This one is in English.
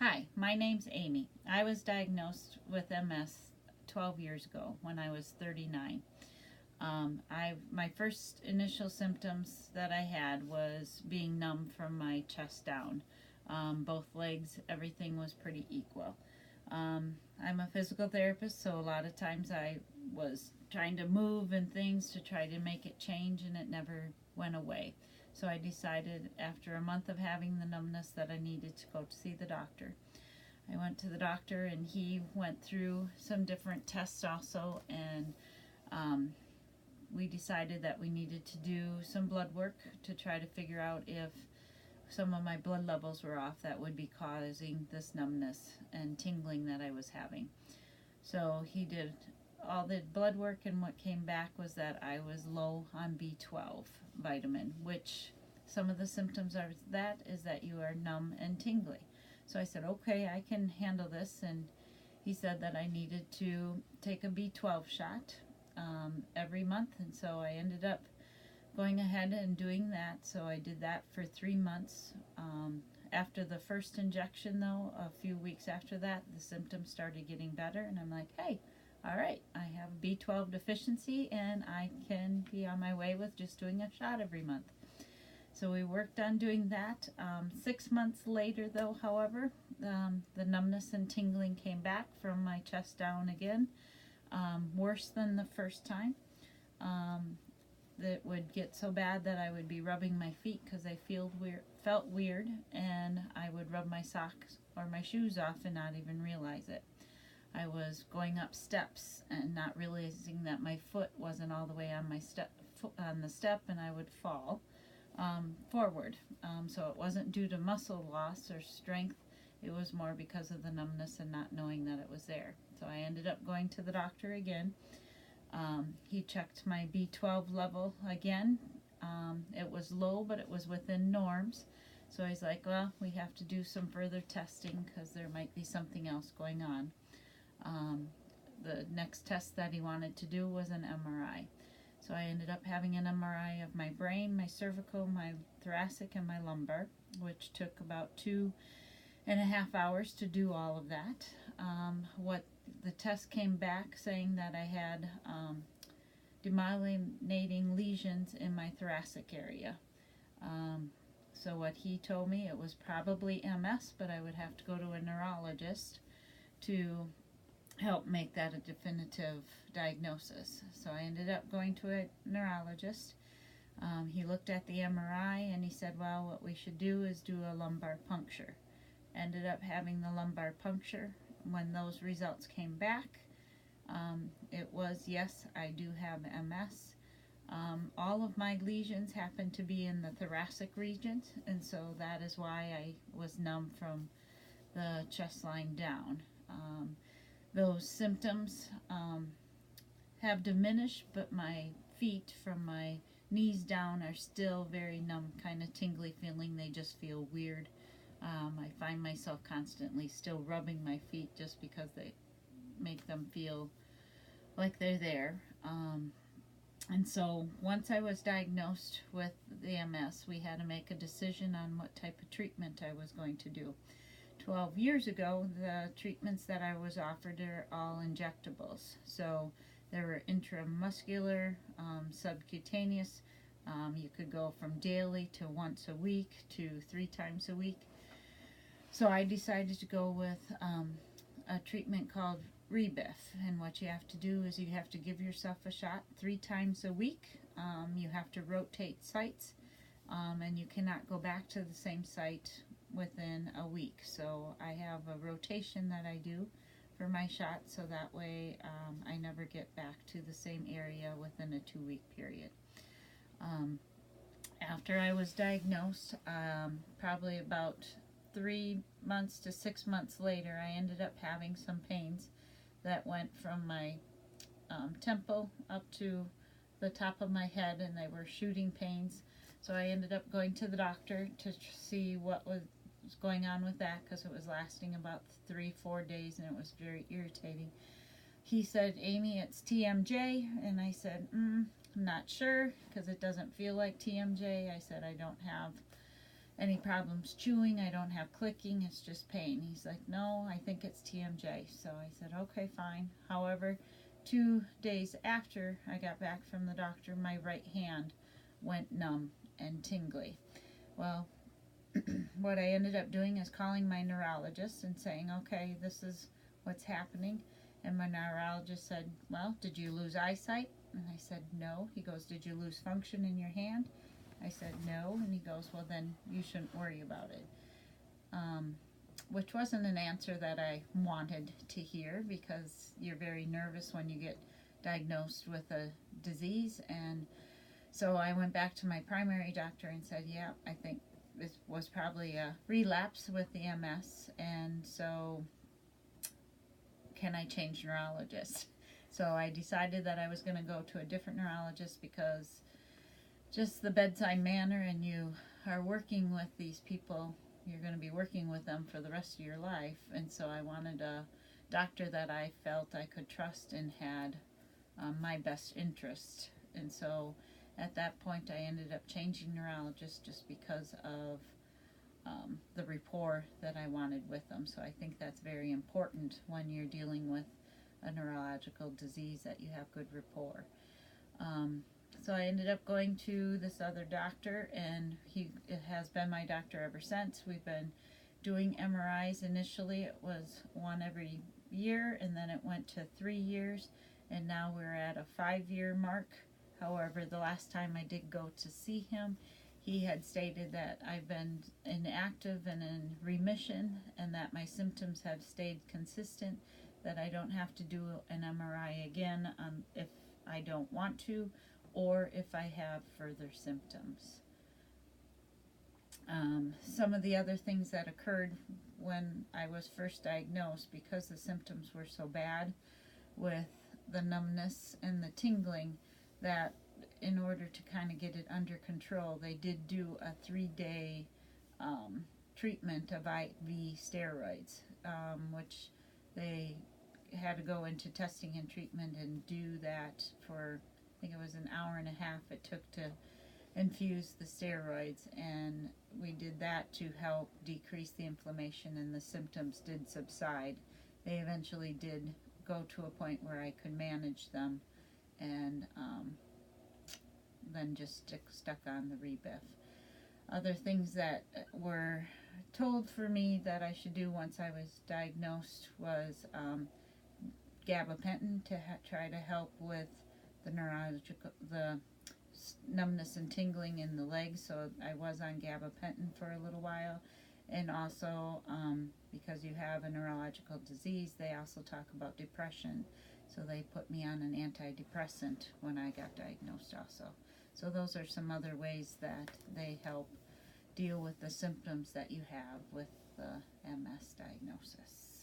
Hi, my name's Amy. I was diagnosed with MS 12 years ago when I was 39. My first initial symptoms that I had was being numb from my chest down. Both legs, everything was pretty equal. I'm a physical therapist, so a lot of times I was trying to move and things to try to make it change, and it never went away. So I decided after a month of having the numbness that I needed to go to see the doctor. I went to the doctor and he went through some different tests also, and um, we decided that we needed to do some blood work to try to figure out if some of my blood levels were off that would be causing this numbness and tingling that I was having. So he did all the blood work, and what came back was that I was low on B12 vitamin, which some of the symptoms of that is that you are numb and tingly. So I said, okay, I can handle this, and he said that I needed to take a B12 shot every month, and so I ended up going ahead and doing that. So I did that for 3 months. After the first injection, though, a few weeks after that, the symptoms started getting better, and I'm like, hey, all right, I have a B12 deficiency, and I can be on my way with just doing a shot every month. So we worked on doing that. 6 months later, though, however, the numbness and tingling came back from my chest down again, worse than the first time. It would get so bad that I would be rubbing my feet because they felt weird, and I would rub my socks or my shoes off and not even realize it. I was going up steps and not realizing that my foot wasn't all the way on the step, and I would fall forward. So it wasn't due to muscle loss or strength. It was more because of the numbness and not knowing that it was there. So I ended up going to the doctor again. He checked my B12 level again. It was low, but it was within norms. So he's like, well, we have to do some further testing because there might be something else going on. The next test that he wanted to do was an MRI. So I ended up having an MRI of my brain, my cervical, my thoracic, and my lumbar, which took about 2.5 hours to do all of that. What the test came back saying that I had demyelinating lesions in my thoracic area. So what he told me, it was probably MS, but I would have to go to a neurologist to help make that a definitive diagnosis. So I ended up going to a neurologist. He looked at the MRI and he said, well, what we should do is do a lumbar puncture. Ended up having the lumbar puncture. When those results came back, it was, yes, I do have MS. All of my lesions happen to be in the thoracic region, and so that is why I was numb from the chest line down. Those symptoms have diminished, but my feet from my knees down are still very numb, kind of tingly feeling. They just feel weird. I find myself constantly still rubbing my feet just because they make them feel like they're there. And so once I was diagnosed with the MS, we had to make a decision on what type of treatment I was going to do. 12 years ago, the treatments that I was offered are all injectables. So there were intramuscular, subcutaneous. You could go from daily to once a week to 3 times a week. So I decided to go with a treatment called Rebif, and what you have to do is you have to give yourself a shot 3 times a week. You have to rotate sites, and you cannot go back to the same site within a week. So I have a rotation that I do for my shot, so that way I never get back to the same area within a 2-week period. After I was diagnosed, probably about 3 months to 6 months later, I ended up having some pains that went from my temple up to the top of my head, and they were shooting pains. So I ended up going to the doctor to see what was going on with that, because it was lasting about 3-4 days and it was very irritating. He said, Amy, it's TMJ, and I said, I'm not sure because it doesn't feel like TMJ. I said, I don't have any problems chewing. I don't have clicking. It's just pain. He's like, no, I think it's TMJ. So I said, okay, fine. However, 2 days after I got back from the doctor, my right hand went numb and tingly. Well, what I ended up doing is calling my neurologist and saying, okay, this is what's happening. And my neurologist said, well, did you lose eyesight? And I said, no. He goes, did you lose function in your hand? I said, no. And he goes, well, then you shouldn't worry about it. Which wasn't an answer that I wanted to hear, because you're very nervous when you get diagnosed with a disease. And so I went back to my primary doctor and said, yeah, I think this was probably a relapse with the MS, and so can I change neurologists? So I decided that I was going to go to a different neurologist, because just the bedside manner, and you are working with these people, you're going to be working with them for the rest of your life, and so I wanted a doctor that I felt I could trust and had my best interest. And so at that point I ended up changing neurologists, just because of the rapport that I wanted with them. So I think that's very important when you're dealing with a neurological disease, that you have good rapport. So I ended up going to this other doctor, and he has been my doctor ever since. We've been doing MRIs. Initially it was one every year, and then it went to 3 years, and now we're at a 5-year mark. However, the last time I did go to see him, he had stated that I've been inactive and in remission, and that my symptoms have stayed consistent, that I don't have to do an MRI again if I don't want to, or if I have further symptoms. Some of the other things that occurred when I was first diagnosed, because the symptoms were so bad with the numbness and the tingling, that in order to kind of get it under control, they did do a 3-day treatment of IV steroids, which they had to go into testing and treatment and do that for, I think it was an hour and a half it took to infuse the steroids, and we did that to help decrease the inflammation, and the symptoms did subside. They eventually did go to a point where I could manage them, and then just stuck on the Rebif. Other things that were told for me that I should do once I was diagnosed was gabapentin to try to help with the the numbness and tingling in the legs. So I was on gabapentin for a little while, and also because you have a neurological disease, they also talk about depression. So they put me on an antidepressant when I got diagnosed also. So those are some other ways that they help deal with the symptoms that you have with the MS diagnosis.